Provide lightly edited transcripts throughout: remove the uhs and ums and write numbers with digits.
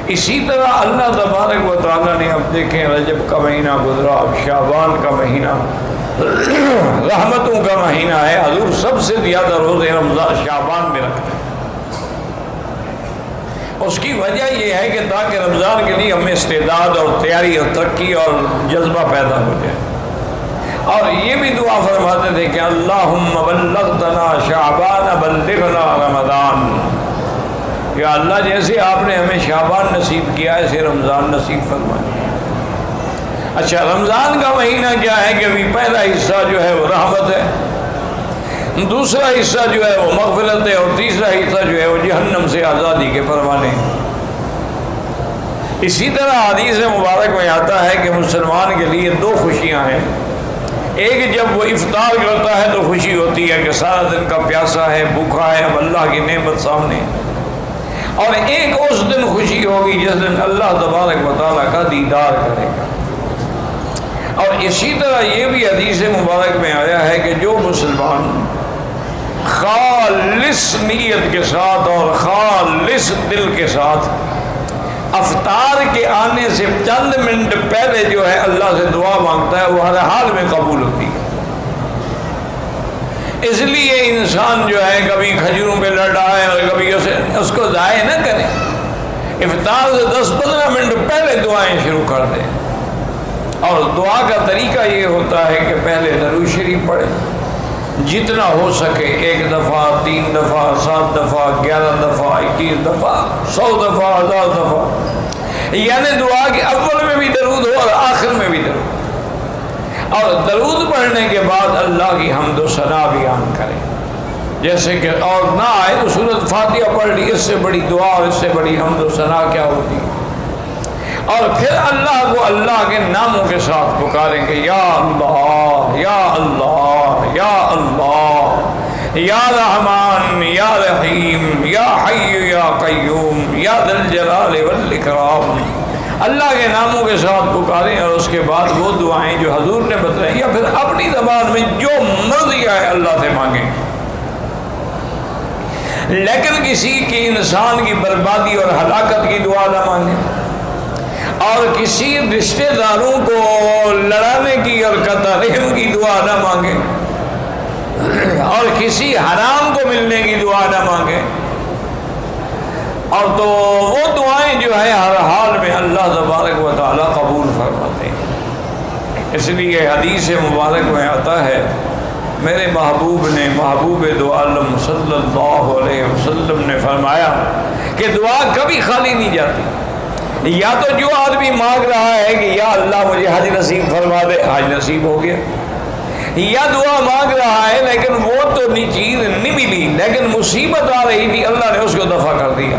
اسی طرح اللہ تبارک و تعالیٰ نے، اب دیکھیں رجب کا مہینہ گزرا، اب شعبان کا مہینہ رحمتوں کا مہینہ ہے۔ حضور سب سے زیادہ روزے رمضان شعبان میں رکھتے ہیں۔ اس کی وجہ یہ ہے کہ تاکہ رمضان کے لیے ہمیں استعداد اور تیاری اور ترقی اور جذبہ پیدا ہو جائے۔ اور یہ بھی دعا فرماتے تھے کہ اللہم بلغتنا شعبان بلغنا رمضان، کہ اللہ جیسے آپ نے ہمیں شعبان نصیب کیا ایسے رمضان نصیب فرمائے۔ اچھا، رمضان کا مہینہ کیا ہے کہ ابھی پہلا حصہ جو ہے وہ رحمت ہے، دوسرا حصہ جو ہے وہ مغفرت ہے، اور تیسرا حصہ جو ہے وہ جہنم سے آزادی کے پروانے۔ اسی طرح حدیث مبارک میں آتا ہے کہ مسلمان کے لیے دو خوشیاں ہیں۔ ایک جب وہ افطار کرتا ہے تو خوشی ہوتی ہے کہ سارا دن کا پیاسا ہے، بھوکا ہے، اب اللہ کی نعمت سامنے، اور ایک اس دن خوشی ہوگی جس دن اللہ تبارک و تعالیٰ کا دیدار کرے گا۔ اور اسی طرح یہ بھی حدیث مبارک میں آیا ہے کہ جو مسلمان خالص نیت کے ساتھ اور خالص دل کے ساتھ افطار کے آنے سے چند منٹ پہلے جو ہے اللہ سے دعا مانگتا ہے وہ ہر حال میں قبول ہوتی ہے۔ اس لیے انسان جو ہے کبھی کھجوروں پہ لڑ رہا ہے اور کبھی اس کو ضائع نہ کرے، افطار سے 10-15 منٹ پہلے دعائیں شروع کر دیں۔ اور دعا کا طریقہ یہ ہوتا ہے کہ پہلے درود شریف پڑھیں، جتنا ہو سکے 1 دفعہ، 3 دفعہ، 7 دفعہ، 11 دفعہ، 21 دفعہ، 100 دفعہ، 1000 دفعہ، یعنی دعا کے اول میں بھی درود ہو اور آخر میں بھی درود، اور درود پڑھنے کے بعد اللہ کی حمد و ثنا بیان کریں۔ جیسے کہ اور نہ آئے تو سورۃ فاتحہ پڑھ لی، اس سے بڑی دعا اور اس سے بڑی حمد و ثنا کیا ہوتی ہے۔ اور پھر اللہ کو اللہ کے ناموں کے ساتھ پکاریں گے، یا اللہ یا اللہ یا اللہ یا رحمان یا رحیم یا حی یا قیوم یا ذی الجلال والاکرام۔ اللہ کے ناموں کے ساتھ پکاریں اور اس کے بعد وہ دعائیں جو حضور نے بتائیں یا پھر اپنی زبان میں جو مرضی آئے اللہ سے مانگیں، لیکن کسی کی انسان کی بربادی اور ہلاکت کی دعا نہ مانگیں، اور کسی رشتہ داروں کو لڑانے کی اور قطع رحم کی دعا نہ مانگیں، اور کسی حرام کو ملنے کی دعا نہ مانگیں۔ اور تو وہ دعائیں جو ہے ہر حال میں اللہ تبارک و تعالیٰ قبول فرماتے ہیں۔ اس لیے حدیث مبارک میں آتا ہے میرے محبوب نے، محبوب دو عالم صلی اللہ علیہ وسلم نے فرمایا کہ دعا کبھی خالی نہیں جاتی۔ یا تو جو آدمی مانگ رہا ہے کہ یا اللہ مجھے حج نصیب فرما دے، حج نصیب ہو گیا، یا دعا مانگ رہا ہے لیکن وہ تو چیز نہیں ملی لیکن مصیبت آ رہی تھی، اللہ نے اس کو دفع کر دیا۔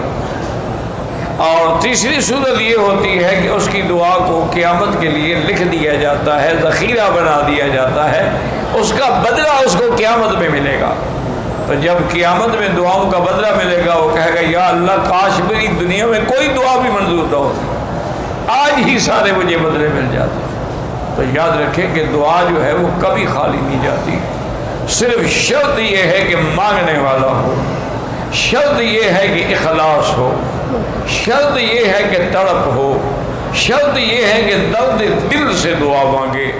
اور تیسری صورت یہ ہوتی ہے کہ اس کی دعا کو قیامت کے لیے لکھ دیا جاتا ہے، ذخیرہ بنا دیا جاتا ہے، اس کا بدلہ اس کو قیامت میں ملے گا۔ تو جب قیامت میں دعاؤں کا بدلہ ملے گا وہ کہے گا یا اللہ کاش میری دنیا میں کوئی دعا بھی منظور نہ ہوتی، آج ہی سارے مجھے بدلے مل جاتے۔ تو یاد رکھیں کہ دعا جو ہے وہ کبھی خالی نہیں جاتی، صرف شرط یہ ہے کہ مانگنے والا ہو، شرط یہ ہے کہ اخلاص ہو، شرط یہ ہے کہ تڑپ ہو، شرط یہ ہے کہ درد دل سے دعا مانگے۔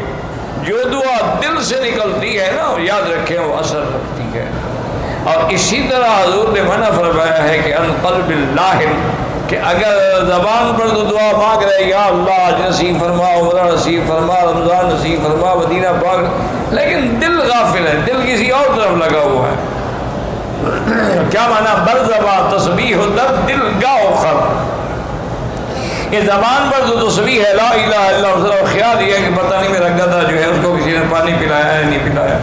جو دعا دل سے نکلتی ہے نا یاد رکھیں وہ اثر رکھتی ہے۔ اور اسی طرح حضور نے منع فرمایا ہے کہ ان قلب اللہ، کہ اگر زبان پر تو دعا مانگ رہے یا اللہ حج نصیب فرما، عمرہ نصیب فرما، رمضان نصیب فرما، مدینہ پاک، لیکن دل غافل ہے، دل کسی اور طرف لگا ہوا ہے۔ کیا معنی؟ برزبا تسبیح در دل گاؤ خر، کہ زبان پر تو تسبیح ہے لا الہ الا اللہ، اور خیال یہ ہے کہ پتہ نہیں میرا گدھا جو ہے اس کو کسی نے پانی پلایا ہے نہیں پلایا۔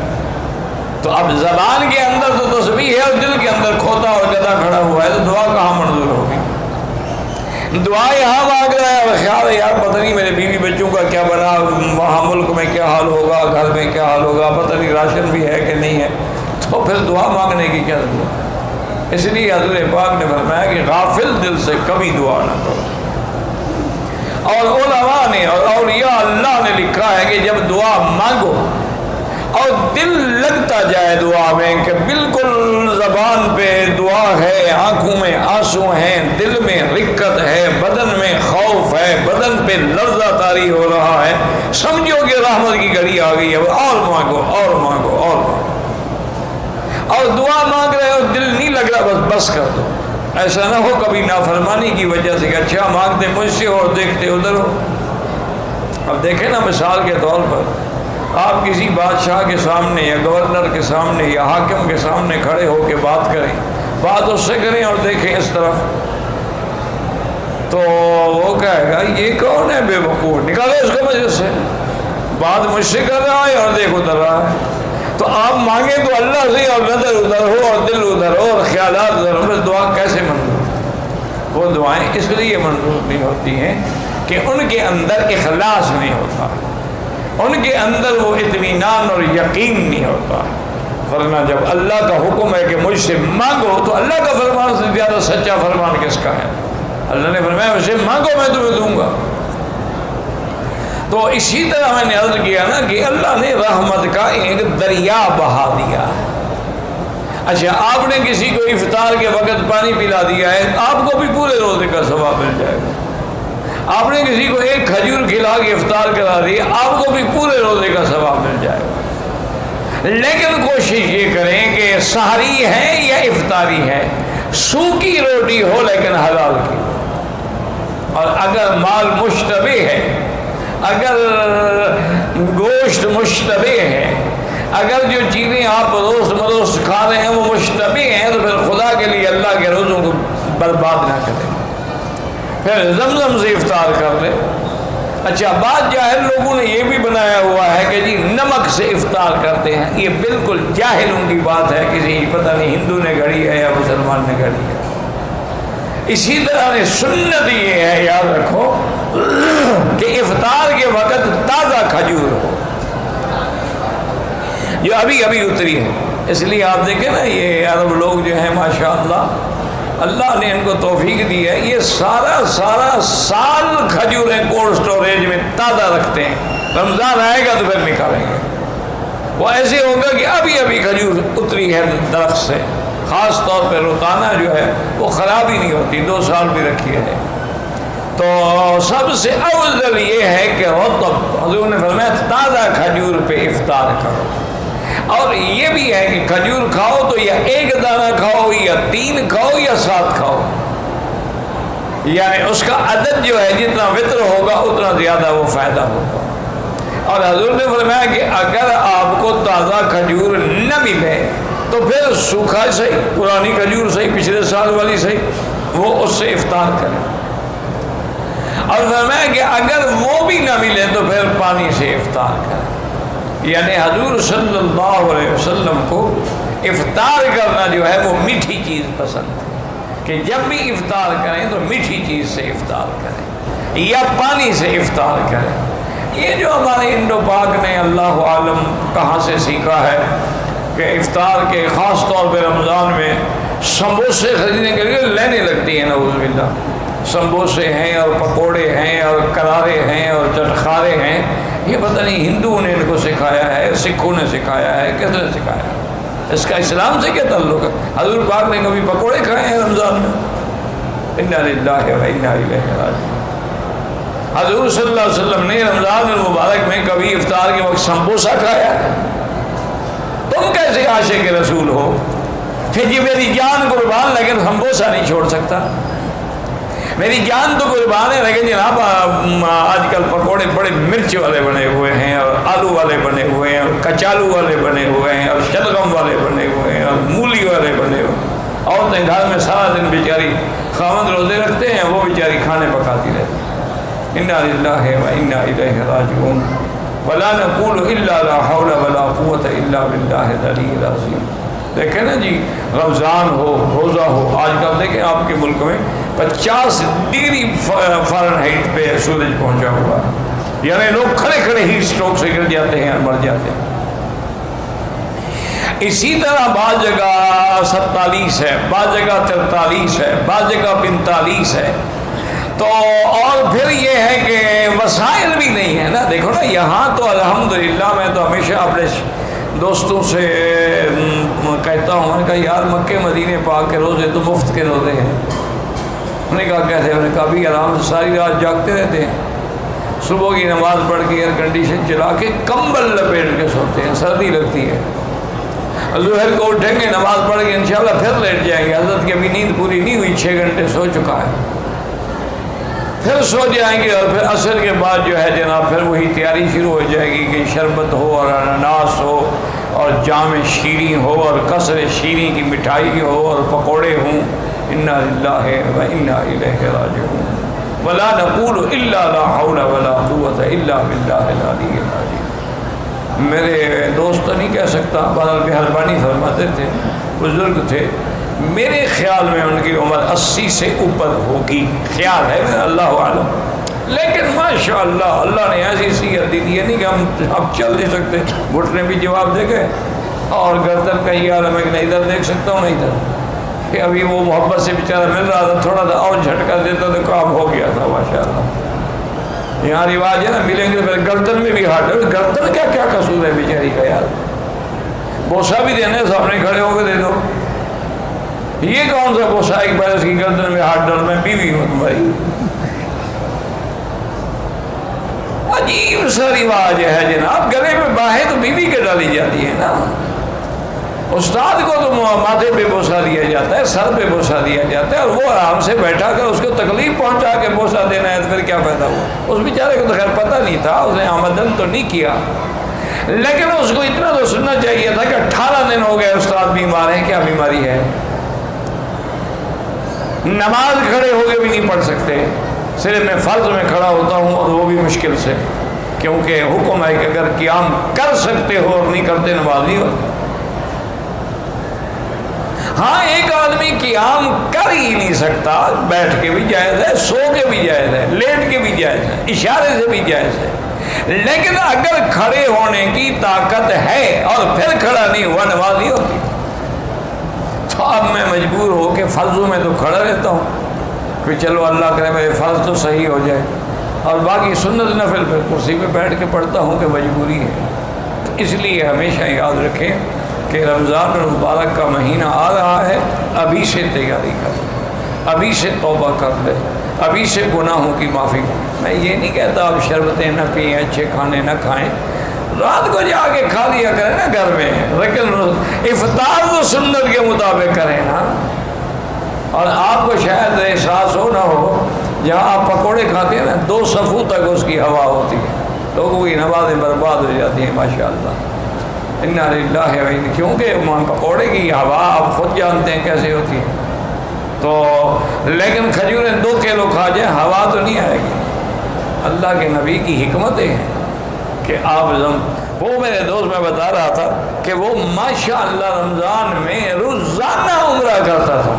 تو اب زبان کے اندر تو تسبیح ہے اور دل کے اندر کھوتا اور گدھا کھڑا ہوا ہے، تو دعا کہاں منظور ہوگی؟ دعا یہاں مانگ رہا ہے اور خیال ہے یار پتہ نہیں میرے بیوی بچوں کا کیا بنا، وہاں ملک میں کیا حال ہوگا، گھر میں کیا حال ہوگا، پتہ نہیں راشن بھی ہے کہ نہیں ہے، تو پھر دعا مانگنے کی کیا ضرورت؟ اس لیے حضور پاک نے فرمایا کہ غافل دل سے کبھی دعا نہ کرو۔ اور علماء نے اور اولیاء اللہ نے لکھا ہے کہ جب دعا مانگو اور دل لگتا جائے دعا میں کہ بالکل زبان پہ دعا ہے، آنکھوں میں آنسو ہیں، دل میں رقت ہے، بدن میں خوف ہے، بدن پہ لرزہ طاری ہو رہا ہے، سمجھو کہ رحمت کی گھڑی آ گئی ہے، اور مانگو اور مانگو اور مانگو، اور دعا مانگ رہے ہو دل نہیں لگ رہا، بس کر دو. ایسا نہ ہو کبھی نافرمانی کی وجہ سے کہ اچھا مانگتے مجھ سے اور دیکھتے ادھر ہو. اب دیکھیں نا مثال کے طور پر آپ کسی بادشاہ کے سامنے یا گورنر کے سامنے یا حاکم کے سامنے کھڑے ہو کے بات کریں، بات اس سے کریں اور دیکھیں اس طرف، تو وہ کہے گا یہ کون ہے بے وقوف، نکالو اس کو مجلس سے، بات مجھ سے کر رہا ہے اور دیکھ ادھر رہا ہے. تو آپ مانگیں تو اللہ سے اور نظر ادھر ہو اور دل ادھر ہو اور خیالات ادھر ہو، دعا کیسے منظور؟ وہ دعائیں اس لیے منظور نہیں ہوتی ہیں کہ ان کے اندر اخلاص نہیں ہوتا، ان کے اندر وہ اطمینان اور یقین نہیں ہوتا. ورنہ جب اللہ کا حکم ہے کہ مجھ سے مانگو تو اللہ کا فرمان سے زیادہ سچا فرمان کس کا ہے؟ اللہ نے فرمایا مجھ سے مانگو میں تمہیں دوں گا. تو اسی طرح میں نے عرض کیا نا کہ اللہ نے رحمت کا ایک دریا بہا دیا ہے. اچھا آپ نے کسی کو افطار کے وقت پانی پلا دیا ہے، آپ کو بھی پورے روزے کا ثواب مل جائے گا. آپ نے کسی کو ایک کھجور کھلا کے افطار کرا دی، آپ کو بھی پورے روزے کا ثواب مل جائے گا. لیکن کوشش یہ کریں کہ سحری ہے یا افطاری ہے، سوکھی روٹی ہو لیکن حلال کی، اور اگر مال مشتبہ ہے، اگر گوشت مشتبہ ہے، اگر جو چیزیں آپ روز مروز کھا رہے ہیں وہ مشتبہ ہیں، تو پھر خدا کے لیے اللہ کے روزوں کو برباد نہ کریں، پھر زمزم سے افطار کر لیں. اچھا بعض جاہل لوگوں نے یہ بھی بنایا ہوا ہے کہ جی نمک سے افطار کرتے ہیں، یہ بالکل جاہلوں کی بات ہے، کسی پتہ نہیں ہندو نے گھڑی ہے یا مسلمان نے گھڑی ہے. اسی طرح سنت یہ ہے، یاد رکھو کہ افطار کے وقت تازہ کھجور ہو جو ابھی ابھی اتری ہے. اس لیے آپ دیکھیں نا یہ عرب لوگ جو ہیں ماشاءاللہ اللہ نے ان کو توفیق دی ہے، یہ سارا سال کھجوریں کولڈ سٹوریج میں تازہ رکھتے ہیں، رمضان آئے گا تو پھر نکالیں گے. وہ ایسے ہوگا کہ ابھی ابھی کھجور اتری ہے درخت سے، خاص طور پہ روتانا جو ہے وہ خراب ہی نہیں ہوتی، 2 سال بھی رکھی ہے. تو سب سے افضل یہ ہے کہ رطب، حضور نے فرمایا تازہ کھجور پہ افطار کرو. اور یہ بھی ہے کہ کھجور کھاؤ تو یا 1 دانہ کھاؤ یا 3 کھاؤ یا 7 کھاؤ، یعنی اس کا عدد جو ہے جتنا وطر ہوگا اتنا زیادہ وہ فائدہ ہوگا. اور حضور نے فرمایا کہ اگر آپ کو تازہ کھجور نہ ملے تو پھر سوکھا صحیح، پرانی کھجور صحیح، پچھلے سال والی صحیح، وہ اس سے افطار کریں. اور فرمایا کہ اگر وہ بھی نہ ملے تو پھر پانی سے افطار کریں. یعنی حضور صلی اللہ علیہ وسلم کو افطار کرنا جو ہے وہ میٹھی چیز پسند ہے، کہ جب بھی افطار کریں تو میٹھی چیز سے افطار کریں یا پانی سے افطار کریں. یہ جو ہمارے انڈو پاک نے اللہ عالم کہاں سے سیکھا ہے کہ افطار کے خاص طور پہ رمضان میں سموسے خریدنے کے لیے لینے لگتی ہیں، نعوذ باللہ. سموسے ہیں اور پکوڑے ہیں اور کرارے ہیں اور چٹخارے ہیں. یہ پتہ نہیں ہندوؤں نے ان کو سکھایا ہے، سکھوں نے سکھایا ہے، کس نے سکھایا ہے؟ اس کا اسلام سے کیا تعلق ہے؟ حضور پاک نے کبھی پکوڑے کھائے ہیں رمضان میں؟ انا للہ و انا الیہ راجعون. حضور صلی اللہ علیہ وسلم نے رمضان المبارک میں کبھی افطار کے وقت سمبوسہ کھایا ہے؟ تم کیسے عاشق رسول ہو کہ جی میری جان قربان لیکن سمبوسہ نہیں چھوڑ سکتا؟ میری جان تو قربان ہے لیکن جناب آج کل پکوڑے بڑے مرچ والے بنے ہوئے ہیں اور آلو والے بنے ہوئے ہیں اور کچالو والے بنے ہوئے ہیں اور شلغم والے بنے ہوئے ہیں اور مولی والے بنے ہوئے ہیں. عورتیں گھر میں سارا دن بیچاری خاوند روزے رکھتے ہیں، وہ بیچاری کھانے پکاتی رہتی ہیں. انا للہ و انا الیہ راجعون. ولا نقول الا لا حول ولا قوت الا باللہ العلی العظیم. دیکھیں نا جی رمضان ہو، روزہ ہو، آج کل دیکھیں آپ کے ملک میں 50 ڈگری فارنہائٹ پہ سورج پہنچا ہوا ہے، یعنی لوگ کھڑے کھڑے ہیٹ اسٹروک سے گر جاتے ہیں اور مر جاتے ہیں. اسی طرح بعض جگہ 47 ہے، بعض جگہ 43 ہے، بعض جگہ 45 ہے. تو اور پھر یہ ہے کہ وسائل بھی نہیں ہے نا. دیکھو نا یہ یہاں تو الحمدللہ میں تو ہمیشہ اپنے دوستوں سے کہتا ہوں، میں نے کہا یار مکے مدینے پاک کے روزے تو مفت کے روزے ہیں. انہوں نے کہا کیسے؟ انہوں نے کہا بھی آرام سے ساری رات جاگتے رہتے ہیں، صبح کی نماز پڑھ کے ایئر کنڈیشن چلا کے کمبل لپیٹ کے سوتے ہیں، سردی لگتی ہے. ظہر کو اٹھیں گے، نماز پڑھ کے انشاءاللہ پھر لیٹ جائیں گے. حضرت کی ابھی نیند پوری نہیں ہوئی، 6 گھنٹے سو چکا ہے، پھر سو جائیں گے. اور پھر عصر کے بعد جو ہے جناب پھر وہی تیاری شروع ہو جائے گی کہ شربت ہو اور اناناس ہو اور جام شیریں ہو اور قصر شیریں کی مٹھائی ہو اور پکوڑے ہوں. انا للہ و انا الیہ راجعون ولا نقول الا لا حول ولا قوت الا باللہ العلی العظیم. میرے دوست تو نہیں کہہ سکتا، بہرحال مہربانی فرماتے تھے، بزرگ تھے، میرے خیال میں ان کی عمر 80 سے اوپر ہوگی، خیال ہے میرا، اللہ عالم. لیکن ماشاءاللہ اللہ نے ایسی صحت دی تھی، یہ نہیں کہ ہم اب چل نہیں سکتے. گھٹنے بھی جواب دے گئے اور گردن کا یہ عالم ہے کہ نہیں ادھر دیکھ سکتا ہوں، نہیں ادھر. کہ ابھی وہ محبت سے بیچارہ مل رہا تھا، تھوڑا سا اور جھٹکا دیتا تو کام ہو گیا تھا ماشاءاللہ. یہاں رواج ہے نا، ملیں گے پھر گردن میں بھی ہاتھ. گردن کیا کیا قصور ہے بیچاری کا یار، بوسہ بھی دینا ہے، سامنے کھڑے ہو کے دے دو. یہ کون سا بوسہ ایک بار اس کی گردن میں ہاتھ ڈال، میں بیوی ہوں تمہاری. عجیب سا رواج ہے جناب، گلے میں باہیں تو بیوی کے ڈالی جاتی ہے نا. استاد کو تو ماتھے پہ بوسہ دیا جاتا ہے، سر پہ بوسہ دیا جاتا ہے، اور وہ آرام سے بیٹھا کر اس کو تکلیف پہنچا کے بوسہ دینا ہے تو پھر کیا فائدہ ہوا؟ اس بیچارے کو تو خیر پتہ نہیں تھا، اس نے آمدن تو نہیں کیا، لیکن اس کو اتنا تو سننا چاہیے تھا کہ 18 دن ہو گئے استاد بیمار ہیں. کیا بیماری ہے؟ نماز کھڑے ہو کے بھی نہیں پڑھ سکتے، صرف میں فرض میں کھڑا ہوتا ہوں اور وہ بھی مشکل سے، کیونکہ حکم ہے کہ اگر قیام کر سکتے ہو اور نہیں کرتے نماز نہیں ہوتی. ہاں ایک آدمی قیام کر ہی نہیں سکتا، بیٹھ کے بھی جائز ہے، سو کے بھی جائز ہے، لیٹ کے بھی جائز ہے، اشارے سے بھی جائز ہے. لیکن اگر کھڑے ہونے کی طاقت ہے اور پھر کھڑا نہیں ہوا، نماز نہیں ہوتی. تو اب میں مجبور ہو کے فرضوں میں تو کھڑا رہتا ہوں کہ چلو اللہ کرے میرے فرض تو صحیح ہو جائے، اور باقی سنت نفل پہ کرسی پہ بیٹھ کے پڑھتا ہوں کہ مجبوری ہے. تو اس لیے ہمیشہ یاد رکھیں کہ رمضان المبارک کا مہینہ آ رہا ہے، ابھی سے تیاری کر لیں، ابھی سے توبہ کر لیں، ابھی سے گناہوں کی معافی. میں یہ نہیں کہتا آپ شربتیں نہ پئیں، اچھے کھانے نہ کھائیں، رات کو جا کے کھا لیا کریں نا گھر میں، لیکن افطار تو سنت کے مطابق کریں نا. اور آپ کو شاید احساس ہو نہ ہو، جہاں آپ پکوڑے کھاتے ہیں نا 2 صفوں تک اس کی ہوا ہوتی ہے، لوگوں کی نمازیں برباد ہو جاتی ہیں ماشاءاللہ. انا للہ و انا، کیونکہ پکوڑے کی ہوا آپ خود جانتے ہیں کیسے ہوتی ہے. تو لیکن کھجوریں 2 کلو کھا جائیں ہوا تو نہیں آئے گی. اللہ کے نبی کی حکمتیں ہیں کہ آپ وہ میرے دوست میں بتا رہا تھا کہ وہ ماشاءاللہ رمضان میں روزانہ عمرہ کرتا تھا،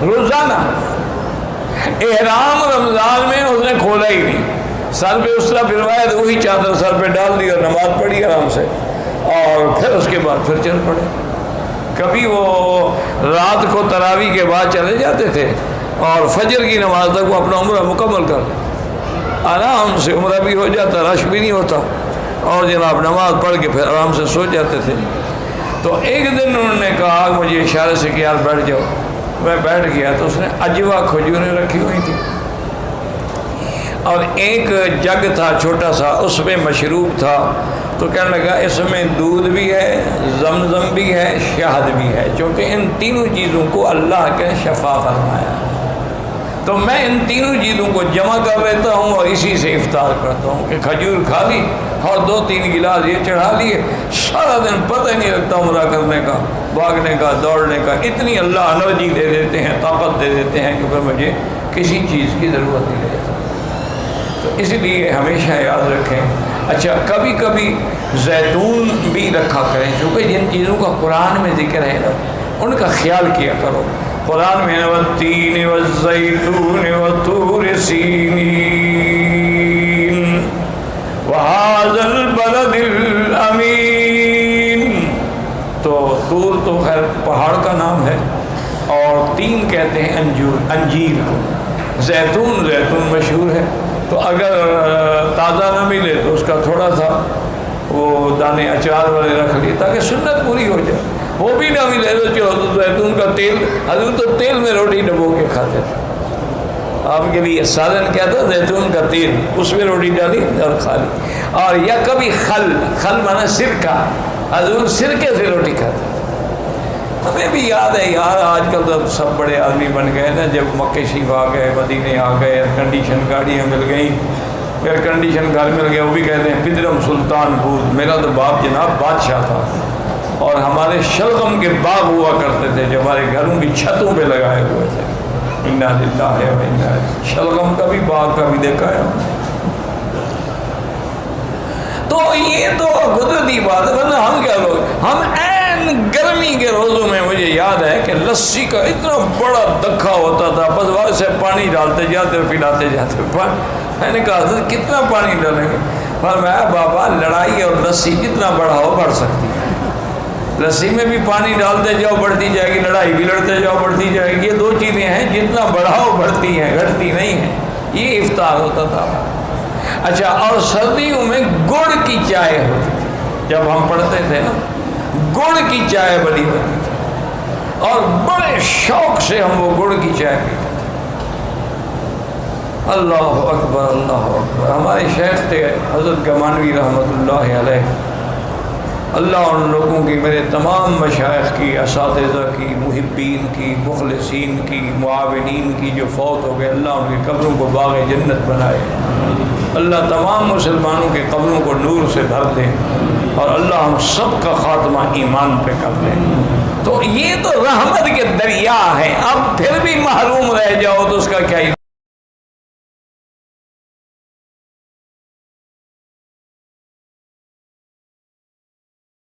روزانہ. احرام رمضان میں اس نے کھولا ہی نہیں، سر پہ اس طرح پھروایا تو وہی چادر سر پہ ڈال دی اور نماز پڑھی آرام سے، اور پھر اس کے بعد پھر چل پڑے. کبھی وہ رات کو تراویح کے بعد چلے جاتے تھے اور فجر کی نماز تک وہ اپنا عمرہ مکمل کر لیں، آرام سے عمرہ بھی ہو جاتا، رش بھی نہیں ہوتا، اور جناب نماز پڑھ کے پھر آرام سے سو جاتے تھے. تو ایک دن انہوں نے کہا مجھے اشارے سے کہ یار بیٹھ جاؤ. میں بیٹھ گیا تو اس نے اجوا کھجوریں رکھی ہوئی تھی اور ایک جگ تھا چھوٹا سا، اس میں مشروب تھا. تو کہنے لگا اس میں دودھ بھی ہے، زمزم بھی ہے، شہد بھی ہے، چونکہ ان تینوں چیزوں کو اللہ کے شفا فرمایا. تو میں ان تینوں چیزوں کو جمع کر لیتا ہوں اور اسی سے افطار کرتا ہوں کہ کھجور کھا لی اور 2-3 گلاس یہ چڑھا لیے، سارا دن پتہ ہی نہیں لگتا عمرہ کرنے کا، بھاگنے کا، دوڑنے کا. اتنی اللہ انرجی دے دیتے ہیں، طاقت دے دیتے ہیں کہ پھر مجھے کسی چیز کی ضرورت نہیں رہتی. تو اس لیے ہمیشہ یاد رکھیں. اچھا کبھی کبھی زیتون بھی رکھا کریں، چونکہ جن چیزوں کا قرآن میں ذکر ہے نا ان کا خیال کیا کرو. قرآن میں والتین والزیتون وطور سینین وہذا البلد الامین. تو طور تو خیر پہاڑ کا نام ہے، اور تین کہتے ہیں انجیر کو. زیتون مشہور ہے، تو اگر تازہ نہ تھوڑا سا وہ دانے اچار والے رکھ لیے تاکہ سنت پوری ہو جائے. وہ بھی نہ بھی لے لو. چلو تو زیتون کا تیل، حضرت تو تیل میں روٹی ڈبو کے کھاتے تھے. آپ کے لیے سالن کیا تھا؟ زیتون کا تیل، اس میں روٹی ڈالی اور کھا لی. اور یا کبھی خل مانا سرکہ، حضور سرکے سے روٹی کھاتے تھے. ہمیں بھی یاد ہے یار، آج کل تو سب بڑے آدمی بن گئے نا. جب مکے شریف آ گئے، مدینے آ گئے، ایئر کنڈیشن گاڑیاں مل گئیں، ایئر کنڈیشن گھر مل گیا. وہ بھی کہتے ہیں پدرم سلطان بود. میرا تو باپ جناب بادشاہ تھا، اور ہمارے شلغم کے باغ ہوا کرتے تھے جو ہمارے گھروں کی چھتوں پہ لگائے ہوئے تھے. انا للہ و انا الیہ. شلغم کا بھی باغ کا بھی دیکھا ہے. تو یہ تو قدرتی بات ہے. ورنہ ہم کیا لوگ، ہم گرمی کے روزوں میں مجھے یاد ہے کہ لسی کا اتنا بڑا دکھا ہوتا تھا، بس وہاں سے پانی ڈالتے جاتے اور پلاتے جاتے. میں نے کہا حضرت کتنا پانی ڈالیں گے؟ فرمایا بابا لڑائی اور لسی جتنا بڑا ہو بڑھ سکتی ہے. لسی میں بھی پانی ڈالتے جاؤ بڑھتی جائے گی، لڑائی بھی لڑتے جاؤ بڑھتی جائے گی. یہ دو چیزیں ہیں جتنا بڑھاؤ بڑھتی ہیں، گھٹتی نہیں ہیں. یہ افطار ہوتا تھا. اچھا، اور سردیوں میں گڑ کی چائے ہوتی تھی. جب ہم پڑھتے تھے نا، گڑ کی چائے بنی ہوتی تھی، اور بڑے شوق سے ہم وہ گڑ کی چائے پیتے تھے. اللہ اکبر اللہ اکبر. ہمارے شیخ تھے حضرت گمانوی رحمۃ اللہ علیہ. اللہ ان لوگوں کی، میرے تمام مشائخ کی، اساتذہ کی، محبین کی، مخلصین کی، معاونین کی جو فوت ہو گئے، اللہ ان کی قبروں کو باغ جنت بنائے. اللہ تمام مسلمانوں کے قبروں کو نور سے بھر دے، اور اللہ ہم سب کا خاتمہ ایمان پہ کر دے. تو یہ تو رحمت کے دریا ہیں. اب پھر بھی محروم رہ جاؤ تو اس کا کیا